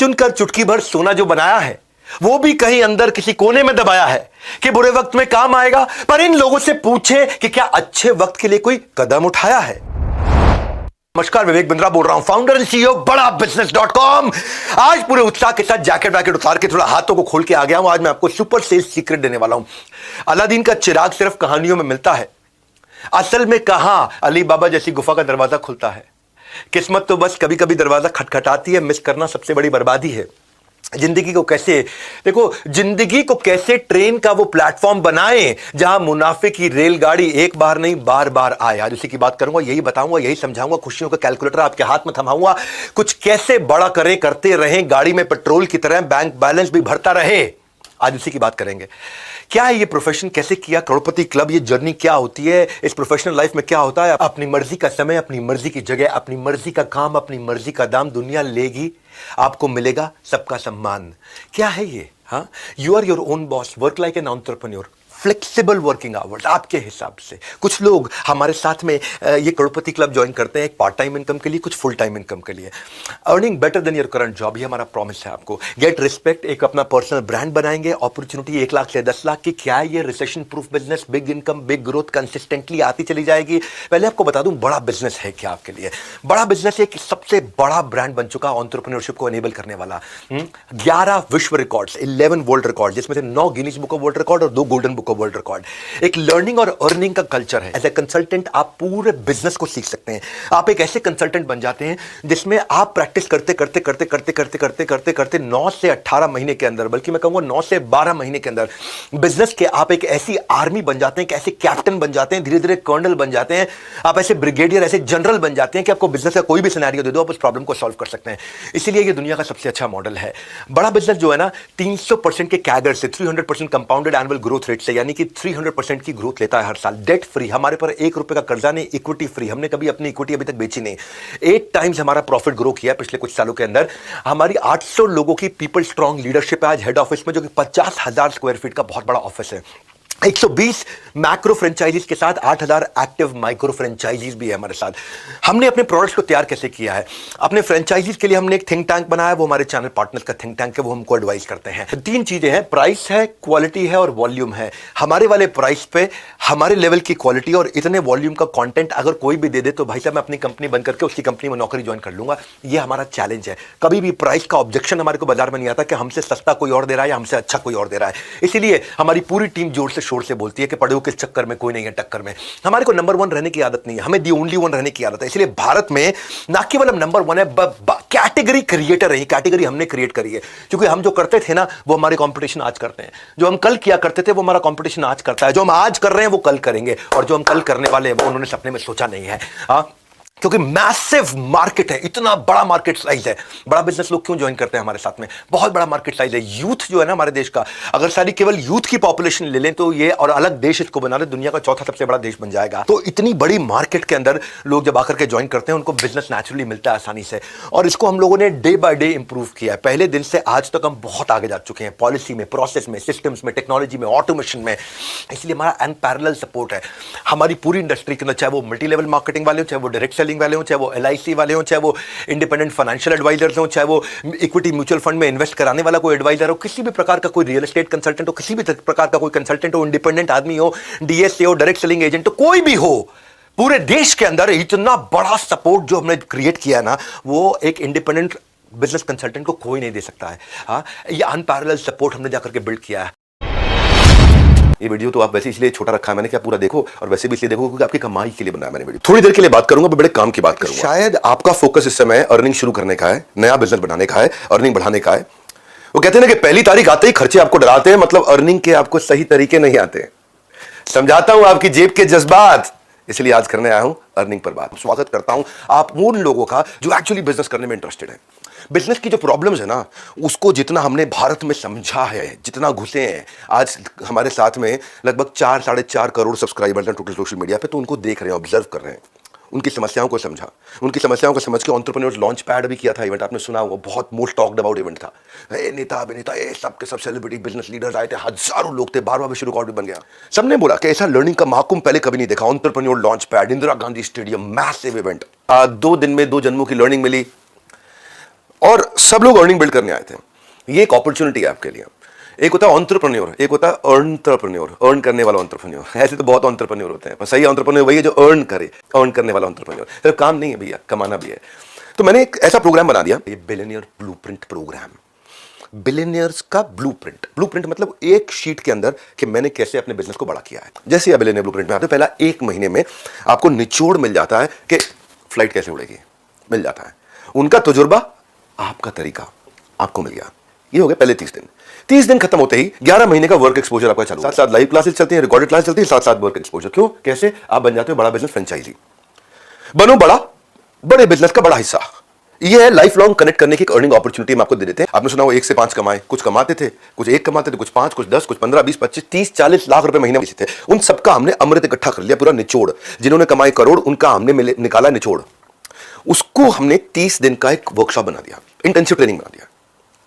चुनकर चुटकी भर सोना जो बनाया है वो भी कहीं अंदर किसी कोने में दबाया है कि बुरे वक्त में काम आएगा। पर इन लोगों से पूछे कि क्या अच्छे वक्त के लिए कोई कदम उठाया है। नमस्कार, विवेक बिंद्रा बोल रहा हूं, फाउंडर एंड सीईओ बड़ा बिजनेस.com। आज पूरे उत्साह के साथ जैकेट वैकेट उतार के थोड़ा हाथों को खोल के आ गया हूं। आज मैं आपको सुपर सेल्स सीक्रेट देने वाला हूं। अलादीन का चिराग सिर्फ कहानियों में मिलता है, असल में कहां अली बाबा जैसी गुफा का दरवाजा खुलता है। किस्मत तो बस कभी कभी दरवाजा खटखटाती है, मिस करना सबसे बड़ी बर्बादी है। जिंदगी को कैसे ट्रेन का वो प्लेटफॉर्म बनाएं जहां मुनाफे की रेलगाड़ी एक बार नहीं बार बार आए। आज उसी की बात करूंगा, यही बताऊंगा, यही समझाऊंगा। खुशियों का कैलकुलेटर आपके हाथ में थमाऊंगा। कुछ कैसे बड़ा करें, करते रहें, गाड़ी में पेट्रोल की तरह बैंक बैलेंस भी भरता रहे। आज उसी की बात करेंगे। क्या है ये प्रोफेशन, कैसे किया करोड़पति क्लब, ये जर्नी क्या होती है, इस प्रोफेशनल लाइफ में क्या होता है। अपनी मर्जी का समय, अपनी मर्जी की जगह, अपनी मर्जी का काम, अपनी मर्जी का दाम दुनिया लेगी, आपको मिलेगा सबका सम्मान। क्या है ये? हाँ, you are your own boss, work like an entrepreneur, flexible working hours आपके हिसाब से। कुछ लोग हमारे साथ में ये करोड़पति क्लब ज्वाइन करते हैं एक पार्ट टाइम इनकम के लिए, कुछ फुल टाइम इनकम के लिए। Earning better than your current job, ये हमारा प्रॉमिस है आपको। गेट रिस्पेक्ट, एक अपना पर्सनल ब्रांड बनाएंगे। अपॉर्चुनिटी 1 लाख से 10 लाख की। क्या है ये? Recession proof business, big income, big growth, consistently आती चली जाएगी। पहले आपको बता दूं बड़ा बिजनेस है क्या आपके लिए। बड़ा बिजनेस एक सबसे बड़ा ब्रांड बन चुका एंटरप्रेन्योरशिप को एनेबल करने वाला। 11 विश्व रिकॉर्ड्स, 11 वर्ल्ड रिकॉर्ड, जिसमें से 9 Guinness book of world record और 2 golden book of world record. एक लर्निंग और अर्निंग का कल्चर है। एज ए कंसल्टेंट आप पूरे बिजनेस को सीख सकते हैं। आप एक ऐसे कंसल्टेंट बन जाते हैं जिसमें आप प्रैक्टिस करते 9 से 18 महीने के अंदर, बल्कि मैं कहूंगा 9 से 12 महीने के अंदर बिजनेस के आप एक ऐसी आर्मी बन जाते हैं, एक ऐसे कैप्टन बन जाते हैं, धीरे धीरे कर्नल बन जाते हैं, आप ऐसे ब्रिगेडियर, ऐसे जनरल बन जाते हैं कि आपको बिजनेस का कोई भी सिनेरियो दे दो, आप उस प्रॉब्लम को सॉल्व कर सकते हैं। इसीलिए ये दुनिया का सबसे अच्छा मॉडल है। बड़ा बिजनेस जो है ना, 300% के कैगर से, 300% कंपाउंडेड एनुअल ग्रोथ रेट से, यानी कि 300% की ग्रोथ लेता है हर साल। डेट फ्री, हमारे पर 1 रुपए का कर्जा नहीं, इक्विटी फ्री, हमने कभी अपनी इक्विटी अभी तक बेची नहीं। 8 टाइम्स हमारा प्रॉफिट ग्रो किया पिछले कुछ सालों के अंदर। हमारी 800 लोगों की पीपल स्ट्रांग लीडरशिप है आज हेड ऑफिस में, जो कि 50,000 स्क्वायर फीट का बहुत बड़ा ऑफिस है। 120 मैक्रो फ्रेंचाइजीज के साथ 8,000 एक्टिव माइक्रो फ्रेंचाइजीज भी है हमारे साथ। हमने अपने प्रोडक्ट्स को तैयार कैसे किया है? अपने फ्रेंचाइजीज के लिए हमने एक थिंक टैंक बनाया, वो हमारे चैनल पार्टनर्स का थिंक टैंक है, वो हमको एडवाइस करते हैं। 3 चीजें हैं, प्राइस है, क्वालिटी है और वॉल्यूम है। हमारे वाले प्राइस पे हमारे लेवल की क्वालिटी और इतने वॉल्यूम का कंटेंट अगर कोई भी दे दे तो भाई साहब मैं अपनी कंपनी बंद करके उसकी कंपनी में नौकरी ज्वाइन कर लूंगा। ये हमारा चैलेंज है। कभी भी प्राइस का ऑब्जेक्शन हमारे को बाजार में नहीं आता कि हमसे सस्ता कोई और दे रहा है या हमसे अच्छा कोई और दे रहा है। इसीलिए हमारी पूरी टीम जोर से शोर से बोलती है कि पढ़ो किस चक्कर में, कोई नहीं है टक्कर में। हमारे को नंबर 1 रहने की आदत नहीं है, हमें दी ओनली 1 रहने की आदत है। इसलिए भारत में ना केवल हम नंबर 1 है, कैटेगरी क्रिएटर है। ये कैटेगरी हमने क्रिएट करी है, क्योंकि हम जो करते थे ना वो हमारे कंपटीशन आज करते हैं। जो हम कल किया करते थे वो हमारा कंपटीशन आज करता है। जो हम आज कर रहे हैं वो कल करेंगे, और जो हम कल करने वाले हैं वो उन्होंने सपने में सोचा नहीं है। क्योंकि मैसिव मार्केट है, इतना बड़ा मार्केट साइज है। बड़ा बिजनेस लोग क्यों ज्वाइन करते हैं हमारे साथ में? बहुत बड़ा मार्केट साइज है। यूथ जो है ना हमारे देश का, अगर सारी केवल यूथ की पॉपुलेशन ले लें तो ये, और अलग देश इसको बना ले, दुनिया का 4था सबसे बड़ा देश बन जाएगा। तो इतनी बड़ी मार्केट के अंदर लोग जब आकर के ज्वाइन करते हैं उनको बिजनेस नेचुरली मिलता है आसानी से। और इसको हम लोगों ने डे बाय डे इंप्रूव किया है। पहले दिन से आज तक हम बहुत आगे जा चुके हैं, पॉलिसी में, प्रोसेस में, सिस्टम्स में, टेक्नोलॉजी में, ऑटोमेशन में। इसलिए हमारा अनपैरेलल सपोर्ट है हमारी पूरी इंडस्ट्री के अंदर, चाहे वो मल्टी लेवल मार्केटिंग वाले हो, चाहे वो डायरेक्ट सेलिंग वाले हो, चाहे वो LIC वाले हो, चाहे वो इंडिपेंडेंट फाइनेंशियल एडवाइजर्स हो, चाहे वो इक्विटी म्यूचुअल फंड में इन्वेस्ट कराने वाला कोई एडवाइजर हो, किसी भी प्रकार का कोई रियल एस्टेट कंसल्टेंट हो, किसी भी प्रकार का कोई कंसल्टेंट हो, इंडिपेंडेंट आदमी हो, DSA हो, डायरेक्ट सेलिंग एजेंट हो, कोई भी हो, पूरे देश के अंदर इतना बड़ा सपोर्ट जो हमने क्रिएट किया ना, वो एक इंडिपेंडेंट बिजनेस कंसल्टेंट को कोई नहीं दे सकता है। ये अनपैरेलल सपोर्ट हमने जाकर के बिल्ड किया है। ये वीडियो तो आप वैसे इसलिए छोटा रखा है मैंने, क्या पूरा देखो, और वैसे भी इसलिए देखो क्योंकि आपकी कमाई के लिए बनाया मैंने वीडियो। थोड़ी देर के लिए बात करूंगा, बड़े काम की बात करूंगा। शायद आपका फोकस इस समय अर्निंग शुरू करने का है, नया बिजनेस बनाने का है, अर्निंग बढ़ाने का है। वो कहते हैं ना कि पहली तारीख आते ही खर्चे आपको डराते हैं, मतलब अर्निंग के आपको सही तरीके नहीं आते। समझाता हूं आपकी जेब के जज्बात, इसलिए आज करने आया हूं अर्निंग पर बात। स्वागत करता हूं आप उन लोगों का जो एक्चुअली बिजनेस करने में इंटरेस्टेड है। बिजनेस की जो प्रॉब्लम्स है ना, उसको जितना हमने भारत में समझा है, जितना घुसे हैं, आज हमारे साथ में लगभग 4-4.5 करोड़ सब्सक्राइबर्स हैं टोटल सोशल मीडिया पे, तो उनको देख रहे हैं, ऑब्जर्व कर रहे हैं, उनकी समस्याओं को समझा, उनकी समस्याओं को समझ के एंटरप्रेन्योर्स लॉन्च पैड भी किया था इवेंट, आपने सुना होगा, बहुत मोस्ट टॉक्ड अबाउट इवेंट था। नेता अभिनेता सब के सब सेलिब्रिटी बिजनेस लीडर्स आए थे, हजारों लोग थे, 12वां विश्व रिकॉर्ड भी बन गया। सबने बोला कि ऐसा लर्निंग का महाकुंभ पहले कभी नहीं देखा। Entrepreneur launch pad, Indira Gandhi stadium, massive event, 2 दिन में 2 जन्मों की लर्निंग मिली। और सब लोग अर्निंग बिल्ड करने आए थे। ये एक अपॉर्चुनिटी है आपके लिए। एक होता है एंटरप्रेन्योर, एक होता है एंटरप्रेन्योर, अर्न करने वाला एंटरप्रेन्योर। ऐसे तो बहुत एंटरप्रेन्योर होते हैं, पर सही एंटरप्रेन्योर वही है जो अर्न करे, अर्न करने वाला एंटरप्रेन्योर। सिर्फ काम नहीं है भैया, कमाना भी है। तो मैंने एक ऐसा प्रोग्राम बना दिया, ये बिलियनियर ब्लूप्रिंट प्रोग्राम। बिलियनियर्स का ब्लूप्रिंट, ब्लूप्रिंट मतलब एक शीट के अंदर कि मैंने कैसे अपने बिजनेस को बड़ा किया है। जैसे आप बिलियनियर ब्लूप्रिंट में आते हो, पहला 1 महीने में आपको निचोड़ मिल जाता है कि फ्लाइट कैसे उड़ेगी, मिल जाता है। उनका तजुर्बा, आपका तरीका आपको मिल गया। ये हो गया पहले 30 दिन। 30 दिन खत्म होते ही 11 महीने का वर्क एक्सपोजर आपका चालू। साथ साथ लाइव क्लासेस चलती हैं, रिकॉर्डेड क्लास चलती है, साथ साथ वर्क एक्सपोजर। क्यों, कैसे आप बन जाते हो बड़ा बिजनेस फ्रेंचाइजी। बनो बड़ा, बड़े बिजनेस का बड़ा हिस्सा। ये है लाइफ लॉन्ग कनेक्ट करने की एक अर्निंग अपॉर्चुनिटी हम आपको दे देते हैं। आपने सुना हो 1 से 5 कमाए, कुछ कमाते थे, कुछ 1 कमाते थे, कुछ 5, कुछ 10, कुछ 15, 20, 25, 30, 40 लाख रुपए महीने में थे। उन सबका हमने अमृत इकट्ठा कर लिया, पूरा निचोड़। जिन्होंने कमाए करोड़, उनका हमने निकाला निचोड़। उसको हमने 30 दिन का एक वर्कशॉप बना दिया, इंटेंसिव ट्रेनिंग बना दिया।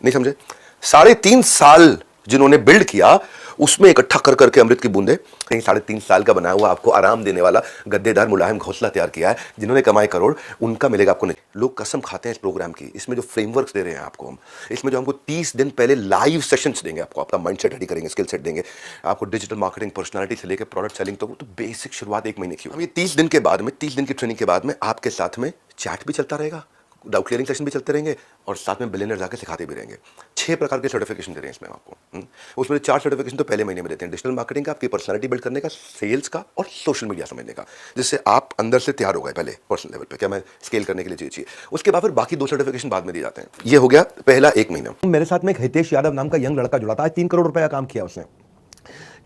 नहीं समझे? 3.5 साल जिन्होंने बिल्ड किया, उसमें इकट्ठा कर करके अमृत की बूंदे, कहीं 3.5 साल का बनाया हुआ आपको आराम देने वाला गद्देदार मुलायम घोंसला तैयार किया है। जिन्होंने कमाए करोड़, उनका मिलेगा आपको नहीं। लोग कसम खाते हैं इस प्रोग्राम की। इसमें जो फ्रेमवर्क्स दे रहे हैं आपको हम, इसमें जो हमको 30 दिन पहले लाइव सेशंस देंगे, आपको आपका माइंडसेट रेडी करेंगे, स्किल सेट देंगे आपको, डिजिटल मार्केटिंग, पर्सनालिटी से लेकर प्रोडक्ट सेलिंग, तो बेसिक शुरुआत 1 महीने की। हम ये 30 दिन के बाद में, 30 दिन की ट्रेनिंग के बाद में आपके साथ में चैट भी चलता रहेगा, डाउट क्लियरिंग सेशन भी चलते रहेंगे, और साथ में बिलियनर जाके सिखाते भी रहेंगे। 6 प्रकार के सर्टिफिकेशन दे रहे हैं इसमें आपको। उसमें 4 सर्टिफिकेशन तो पहले महीने में देते हैं, डिजिटल मार्केटिंग का, आपकी पर्सनालिटी बिल्ड करने का, सेल्स का, और सोशल मीडिया समझने का, जिससे आप अंदर से तैयार हो गए पहले पर्सनल लेवल पे, क्या मैं स्केल करने के लिए चाहिए। उसके बाद फिर बाकी 2 सर्टिफिकेशन बाद में दिए जाते हैं। ये हो गया पहला 1 महीना। मेरे साथ में एक हितेश यादव नाम का यंग लड़का जुड़ा था। आज 3 करोड़ रुपए का काम किया उसने,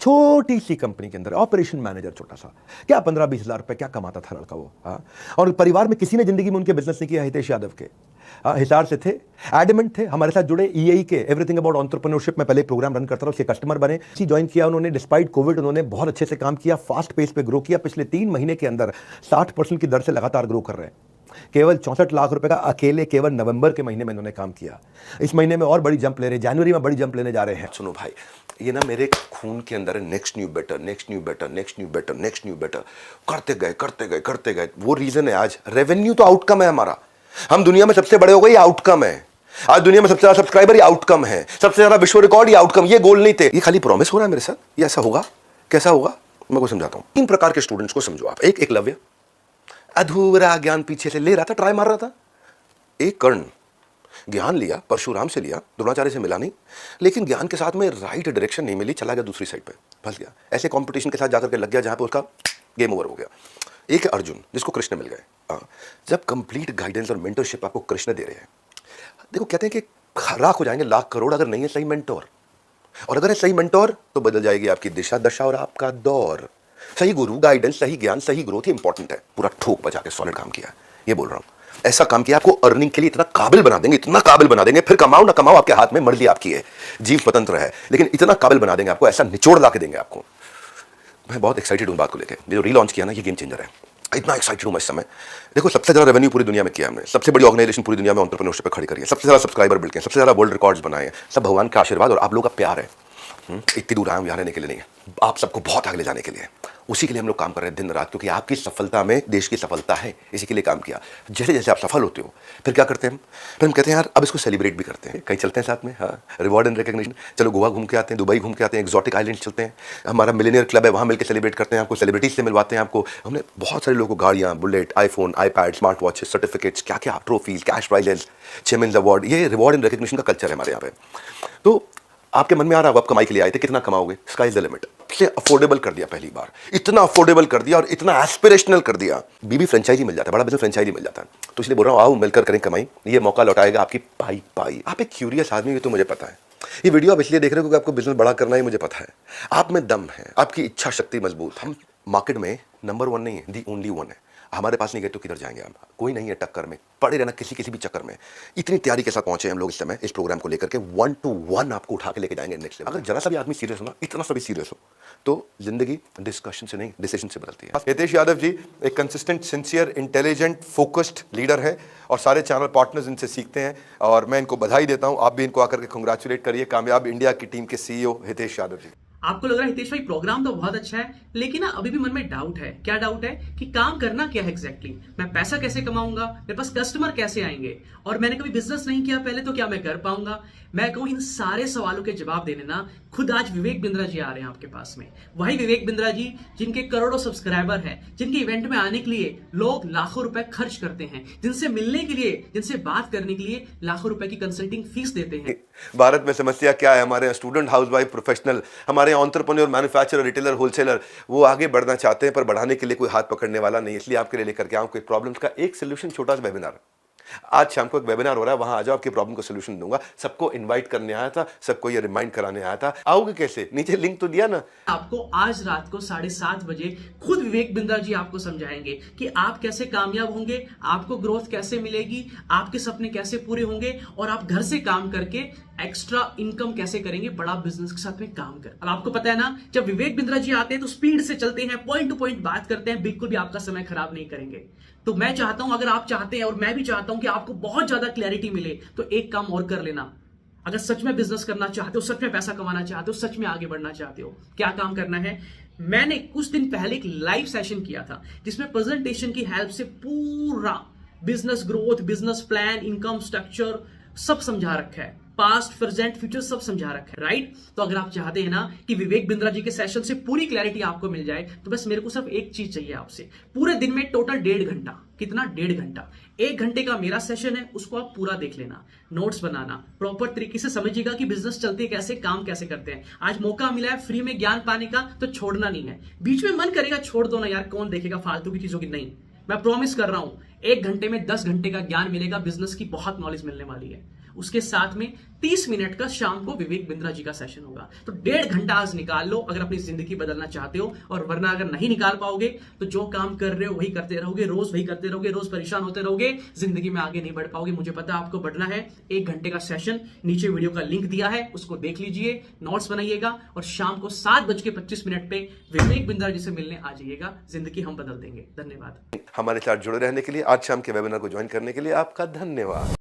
छोटी सी कंपनी के अंदर ऑपरेशन मैनेजर, छोटा सा, क्या 15-20 हजार रुपए क्या कमाता था लड़का वो। और परिवार में किसी ने जिंदगी में उनके बिजनेस नहीं किया, हितेश यादव के। हिसार से थे, एडमेंट थे, हमारे साथ जुड़े। ईआई के एवरीथिंग अबाउट एंटरप्रेन्योरशिप में पहले प्रोग्राम रन करता था, उसके कस्टमर बने, ज्वाइन किया उन्होंने। डिस्पाइट कोविड उन्होंने बहुत अच्छे से काम किया, फास्ट पेस पे ग्रो किया। पिछले 3 महीने के अंदर 60% की दर से लगातार ग्रो कर रहे हैं। केवल 64 लाख रुपए का अकेले केवल नवंबर के महीने में इन्होंने काम किया। इस महीने में और बड़ी जंप ले रहे हैं, जनवरी में बड़ी जंप लेने जा रहे हैं। सुनो भाई, ये ना मेरे खून के अंदर है, next new better, next new better, next new better, next new better, करते गए करते गए करते गए। वो रीजन है आज। रेवेन्यू तो आउटकम है हमारा। हम दुनिया में सबसे बड़े हो गए, ये आउटकम है। आज दुनिया में सबसे ज्यादा सब्सक्राइबर, ये आउटकम है। सबसे ज्यादा विश्व रिकॉर्ड, ये आउटकम। ये गोल नहीं थे, ये खाली प्रॉमिस हो रहा है मेरे साथ। ये ऐसा होगा, कैसा होगा, मैं को समझाता हूं। 3 प्रकार के स्टूडेंट्स को समझो आप। एक एकलव्य, अधूरा ज्ञान पीछे से ले रहा था, ट्राई मार रहा था। एक कर्ण, ज्ञान लिया, परशुराम से लिया, द्रोणाचार्य से मिला नहीं, लेकिन ज्ञान के साथ में राइट डायरेक्शन नहीं मिली, चला गया दूसरी साइड पे, फंस गया। ऐसे कंपटीशन के साथ जाकर के लग गया जहां पे उसका गेम ओवर हो गया। एक है अर्जुन, जिसको कृष्ण मिल गए। जब कंप्लीट गाइडेंस और मेंटरशिप आपको कृष्ण दे रहे हैं, देखो कहते हैं कि लाख हो जाएंगे, लाख करोड़, अगर नहीं है सही मेंटोर। और अगर है सही मेंटोर तो बदल जाएगी आपकी दिशा दशा और आपका दौर। सही गुरु, गाइडेंस, सही ज्ञान, सही ग्रोथ ही इंपॉर्टेंट है। पूरा ठोक बजा के सॉलिड काम किया, ये बोल रहा हूं। ऐसा काम किया, आपको अर्निंग के लिए इतना काबिल बना देंगे, इतना काबिल बना देंगे, फिर कमाओ ना कमाओ आपके हाथ में, मर्जी आपकी है, जीव स्वतंत्र है, लेकिन इतना काबिल बना देंगे आपको, ऐसा निचोड़ ला के देंगे आपको। मैं बहुत एक्साइटेड हूं बात को लेकर। ये जो रीलॉन्च किया ना, ये गेम चेंजर है। इतना एक्साइटेड हूं मैं इस समय। देखो, सबसे ज्यादा रेवेन्यू पूरी दुनिया में किया हमने, सबसे बड़ी ऑर्गेनाइजेशन पूरी दुनिया में एंटरप्रेन्योरशिप पे खड़ी करी है, सबसे ज्यादा सब्सक्राइबर बिल्ड किए, सबसे ज्यादा वर्ल्ड रिकॉर्ड्स बनाए हैं। सब भगवान का आशीर्वाद और आप लोगों का प्यार है। इतनी दूर आए हम यहाँ रहने के लिए नहीं है, आप सबको बहुत आगे ले जाने के लिए। उसी के लिए हम लोग काम कर रहे हैं दिन रात, क्योंकि आपकी सफलता में देश की सफलता है। इसी के लिए काम किया। जैसे जैसे आप सफल होते हो, फिर क्या करते हैं फिर हम कहते हैं यार अब इसको सेलिब्रेट भी करते हैं, कहीं चलते हैं साथ में। हाँ, रिवॉर्ड एंड रिकग्निशन, चलो गोवा घूम के आते हैं, दुबई घूम के आते हैं, एक्सोटिक आइलैंड चलते हैं, हमारा मिलियनियर क्लब है, वहाँ मिलकर सेलिब्रेट करते हैं। आपको सेलिब्रिटीज से मिलवाते हैं। आपको हमने बहुत सारे लोगों को गाड़ियाँ, bullet, iPhone, iPad, smart watches, certificates, क्या क्या, trophies, cash prices, chairman award. ये रिवॉर्ड एंड रिकग्निशन का कल्चर है हमारे यहाँ पे। तो आपके मन में आ रहा है आप कमाई के लिए आए थे, कितना कमाओगे, स्काई इज द लिमिट। से अफोर्डेबल कर दिया, पहली बार इतना अफोर्डेबल कर दिया और इतना एस्पिरेशनल कर दिया। बीबी फ्रेंचाइजी मिल जाता है, बड़ा बिजनेस फ्रेंचाइजी मिल जाता है। तो इसलिए बोल रहा हूँ, आओ मिलकर करें कमाई, ये मौका लौटाएगा आपकी पाई पाई। आप एक क्यूरियस आदमी, ये तो मुझे पता है। ये वीडियो आप इसलिए देख रहे हो क्योंकि आपको बिजनेस बड़ा करना है, मुझे पता है। आप में दम है, आपकी इच्छा शक्ति मजबूत। हम मार्केट में नंबर 1 नहीं है, दी ओनली 1 है। हमारे पास नहीं गए तो किधर जाएंगे हम? कोई नहीं है टक्कर में, पड़े रहना किसी भी चक्कर में। इतनी तैयारी के साथ पहुंचे हम लोग इस समय इस प्रोग्राम को लेकर के, 1 to 1 आपको उठा के लेके जाएंगे नेक्स्ट लेवल। अगर जरा सा भी आदमी सीरियस हो ना, इतना सा भी सीरियस हो, तो जिंदगी डिस्कशन से नहीं डिसीजन से बदलती है। हितेश यादव जी एक consistent, sincere, intelligent, focused leader है और सारे चैनल पार्टनर्स इनसे सीखते हैं और मैं इनको बधाई देता हूं। आप भी इनको आकर के कंग्रेचुलेट करिए। कामयाब इंडिया की टीम के CEO हितेश यादव जी। आपको लग रहा है हितेश भाई प्रोग्राम तो बहुत अच्छा है, लेकिन ना अभी भी मन में डाउट है। क्या डाउट है कि काम करना क्या है एग्जैक्टली, मैं पैसा कैसे कमाऊंगा, मेरे पास कस्टमर कैसे आएंगे, और मैंने कभी बिजनेस नहीं किया पहले, तो क्या मैं कर पाऊंगा। मैं कहूं इन सारे सवालों के जवाब देने ना खुद आज विवेक बिंद्रा जी आ रहे हैं आपके पास में। वही विवेक बिंद्रा जी जिनके करोड़ों सब्सक्राइबर हैं, जिनके इवेंट में आने के लिए लोग लाखों रुपए खर्च करते हैं, जिनसे मिलने के लिए, जिनसे बात करने के लिए लाखों रुपए की कंसल्टिंग फीस देते हैं। भारत में समस्या क्या है, हमारे स्टूडेंट, हाउसवाइफ, प्रोफेशनल, हमारे एंटरप्रेन्योर, मैन्युफैक्चरर, रिटेलर, होलसेलर, वो आगे बढ़ना चाहते हैं पर बढ़ाने के लिए कोई हाथ पकड़ने वाला नहीं। इसलिए आपके लिए लेकर के आऊं कोई प्रॉब्लम्स का एक सोल्यूशन, छोटा सा वेबिनार। आज शाम को एक वेबिनार हो रहा है, वहां आ जाओ, आपकी प्रॉब्लम का सोल्यूशन दूंगा। सबको इनवाइट करने आया था, सबको ये रिमाइंड कराने आया था। आओगे कैसे? नीचे लिंक तो दिया ना। आपको आज रात को 7:30 बजे खुद विवेक बिंद्रा जी आपको समझाएंगे कि आप कैसे कामयाब होंगे, आपको ग्रोथ कैसे मिलेगी, आपके सपने कैसे पूरे होंगे, और आप घर से काम करके एक्स्ट्रा इनकम कैसे करेंगे बड़ा बिजनेस के साथ में काम कर। अब आपको पता है ना, जब विवेक बिंद्रा जी आते हैं तो स्पीड से चलते हैं, पॉइंट टू पॉइंट बात करते हैं, बिल्कुल भी आपका समय खराब नहीं करेंगे। तो मैं चाहता हूं, अगर आप चाहते हैं और मैं भी चाहता हूं कि आपको बहुत ज्यादा क्लैरिटी मिले, तो एक काम और कर लेना। अगर सच में बिजनेस करना चाहते हो, सच में पैसा कमाना चाहते हो, सच में आगे बढ़ना चाहते हो, क्या काम करना है। मैंने कुछ दिन पहले एक लाइव सेशन किया था जिसमें प्रेजेंटेशन की हेल्प से पूरा business growth, business plan, income structure सब समझा रखा है, पास्ट, प्रेजेंट, फ्यूचर सब समझा रखा है, राइट। तो अगर आप चाहते हैं ना कि विवेक बिंद्रा जी के सेशन से पूरी क्लैरिटी आपको मिल जाए, तो बस मेरे को सिर्फ एक चीज चाहिए आपसे। पूरे दिन में टोटल 1.5 घंटा, कितना 1.5 घंटा, 1 घंटे का मेरा सेशन है, उसको आप पूरा देख लेना, नोट्स बनाना, प्रॉपर तरीके से समझिएगा कि बिजनेस चलते कैसे, काम कैसे करते हैं। आज मौका मिला है फ्री में ज्ञान पाने का, तो छोड़ना नहीं है। बीच में मन करेगा छोड़ दो ना यार, कौन देखेगा फालतू की चीजों की, नहीं। मैं प्रॉमिस कर रहा हूं 1 घंटे में 10 घंटे का ज्ञान मिलेगा, बिजनेस की बहुत नॉलेज मिलने वाली है। उसके साथ में 30 मिनट का शाम को विवेक बिंद्रा जी का सेशन होगा। तो 1.5 घंटा आज निकाल लो अगर अपनी जिंदगी बदलना चाहते हो, और वरना अगर नहीं निकाल पाओगे तो जो काम कर रहे हो वही करते रहोगे, रोज वही करते रहोगे, रोज परेशान होते रहोगे, जिंदगी में आगे नहीं बढ़ पाओगे। मुझे पता है आपको बढ़ना है। 1 घंटे का सेशन, नीचे वीडियो का लिंक दिया है, उसको देख लीजिए, नोट्स बनाइएगा, और शाम को 7:25 पे विवेक बिंद्रा जी से मिलने आ जाइएगा। जिंदगी हम बदल देंगे। धन्यवाद। हमारे साथ जुड़े रहने के लिए, आज शाम के वेबिनार को ज्वाइन करने के लिए आपका धन्यवाद।